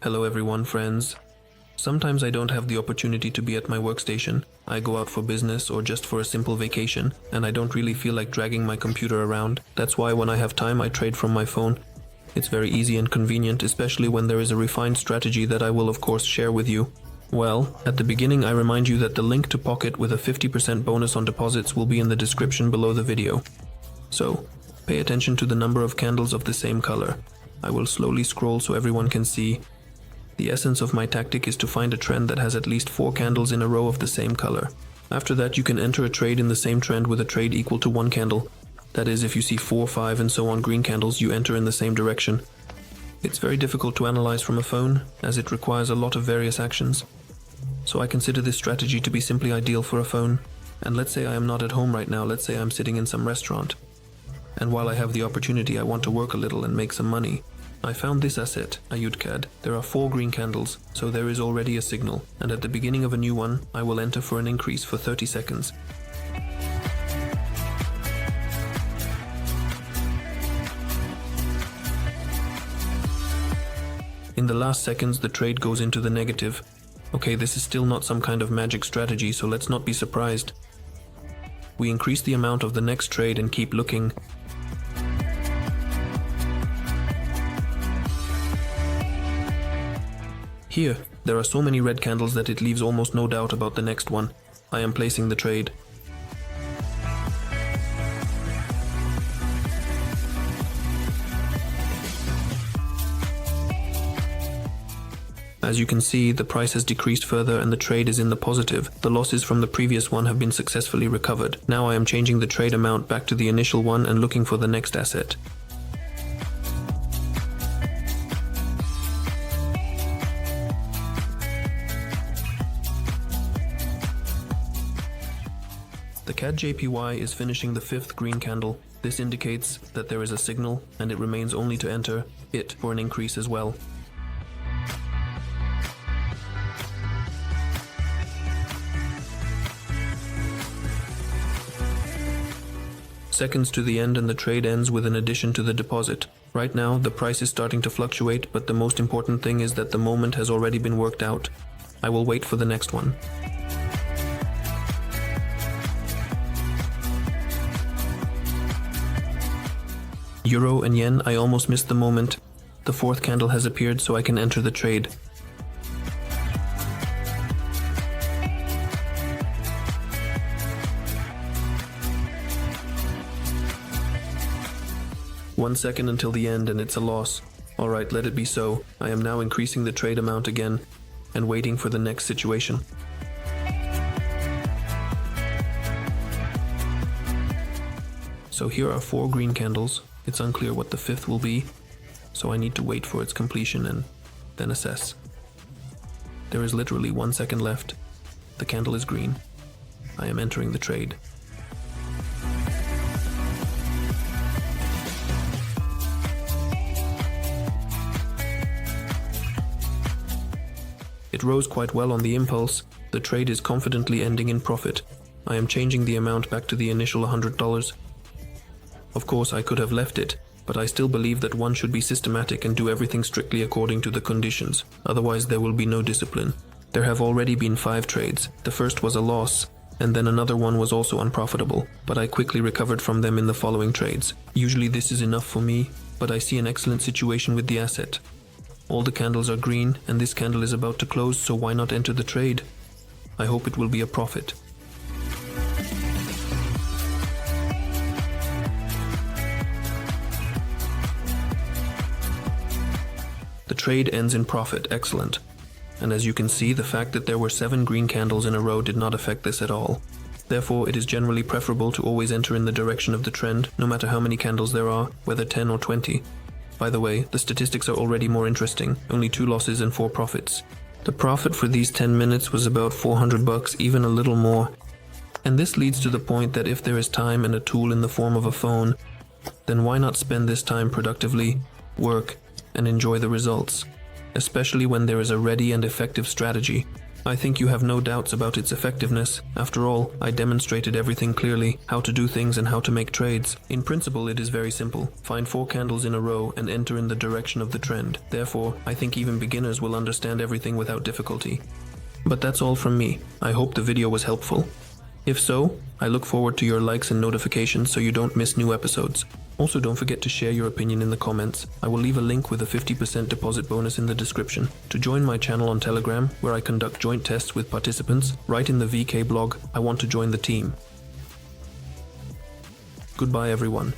Hello everyone, friends. Sometimes I don't have the opportunity to be at my workstation. I go out for business or just for a simple vacation, and I don't really feel like dragging my computer around. That's why when I have time, I trade from my phone. It's very easy and convenient, especially when there is a refined strategy that I will of course share with you. Well, at the beginning I remind you that the link to Pocket with a 50% bonus on deposits will be in the description below the video. So, pay attention to the number of candles of the same color. I will slowly scroll so everyone can see. The essence of my tactic is to find a trend that has at least 4 candles in a row of the same color. After that, you can enter a trade in the same trend with a trade equal to 1 candle. That is, if you see 4, 5 and so on green candles, you enter in the same direction. It's very difficult to analyze from a phone, as it requires a lot of various actions. So I consider this strategy to be simply ideal for a phone. And let's say I am not at home right now, let's say I'm sitting in some restaurant. And while I have the opportunity, I want to work a little and make some money. I found this asset, a UTCAD. There are 4 green candles, so there is already a signal, and at the beginning of a new one, I will enter for an increase for 30 seconds. In the last seconds, the trade goes into the negative. Okay, this is still not some kind of magic strategy, so let's not be surprised. We increase the amount of the next trade and keep looking. Here, there are so many red candles that it leaves almost no doubt about the next one. I am placing the trade. As you can see, the price has decreased further and the trade is in the positive. The losses from the previous one have been successfully recovered. Now I am changing the trade amount back to the initial one and looking for the next asset. The CAD JPY is finishing the 5th green candle. This indicates that there is a signal and it remains only to enter it for an increase as well. Seconds to the end and the trade ends with an addition to the deposit. Right now, the price is starting to fluctuate, but the most important thing is that the moment has already been worked out. I will wait for the next one. Euro and yen, I almost missed the moment. The 4th candle has appeared, so I can enter the trade. One second until the end and it's a loss. Alright, let it be so. I am now increasing the trade amount again and waiting for the next situation. So here are 4 green candles. It's unclear what the 5th will be, so I need to wait for its completion and then assess. There is literally 1 second left. The candle is green. I am entering the trade. It rose quite well on the impulse. The trade is confidently ending in profit. I am changing the amount back to the initial $100. Of course, I could have left it, but I still believe that one should be systematic and do everything strictly according to the conditions. Otherwise, there will be no discipline. There have already been 5 trades. The first was a loss, and then another one was also unprofitable, but I quickly recovered from them in the following trades. Usually this is enough for me, but I see an excellent situation with the asset. All the candles are green, and this candle is about to close, so why not enter the trade? I hope it will be a profit. The trade ends in profit, excellent. And as you can see, the fact that there were 7 green candles in a row did not affect this at all. Therefore, it is generally preferable to always enter in the direction of the trend, no matter how many candles there are, whether 10 or 20. By the way, the statistics are already more interesting, only 2 losses and 4 profits. The profit for these 10 minutes was about $400, even a little more. And this leads to the point that if there is time and a tool in the form of a phone, then why not spend this time productively, work, and enjoy the results, especially when there is a ready and effective strategy. I think you have no doubts about its effectiveness. After all, I demonstrated everything clearly, how to do things and how to make trades. In principle, it is very simple. Find 4 candles in a row and enter in the direction of the trend. Therefore, I think even beginners will understand everything without difficulty. But that's all from me. I hope the video was helpful. If so, I look forward to your likes and notifications so you don't miss new episodes. Also, don't forget to share your opinion in the comments. I will leave a link with a 50% deposit bonus in the description. To join my channel on Telegram, where I conduct joint tests with participants, write in the VK blog, "I want to join the team." Goodbye everyone.